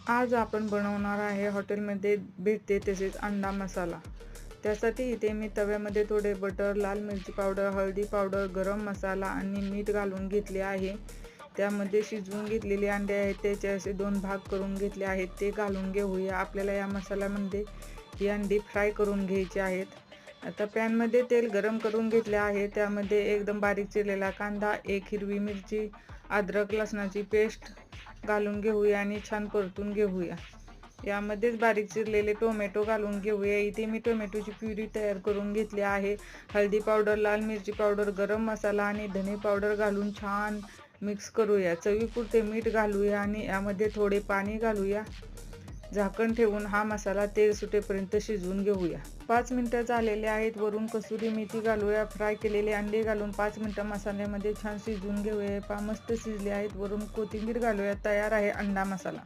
आज आपण बनवणार आहे हॉटेलमध्ये भेटते तसेच अंडा मसाला. त्यासाठी इथे मी तव्यामध्ये थोडे बटर, लाल मिरची पावडर, हळदी पावडर, गरम मसाला आणि मीठ घालून घेतले आहे. त्यामध्ये शिजवून घेतलेले अंडे आहेत त्याचे असे 2 भाग करून घेतले आहेत, ते घालून घेऊया. आपल्याला या मसाल्यामध्ये ही अंडी फ्राय करून घ्यायची आहेत. आता पॅनमध्ये तेल गरम करून घेतले आहे. त्यामध्ये एकदम बारीक चिरलेला कांदा, 1 हिरवी मिरची, अद्रक लसणाची पेस्ट घालून घेऊया आणि छान परतून घेऊया. यामध्येच बारीक चिरलेले टोमॅटो घालून घेऊया. इथे मी टोमॅटोची प्युरी तयार करून घेतली आहे. हळदी पावडर, लाल मिरची पावडर, गरम मसाला आणि धने पावडर घालून छान मिक्स करूया. चवीपुरते मीठ घालूया आणि यामध्ये थोडे पाणी घालूया. झाकण ठेवून हा मसाला तेल सुटेपर्यंत शिजवून घेऊया. 5 मिनिटं झालेले आहेत. वरून कसुरी मेथी घालूया. फ्राय केलेले अंडे घालून 5 मिनिटं मसाल्यामध्ये छान शिजवून घेऊया. मस्त शिजले आहेत. वरून कोथिंबीर घालूया. तयार आहे अंडा मसाला.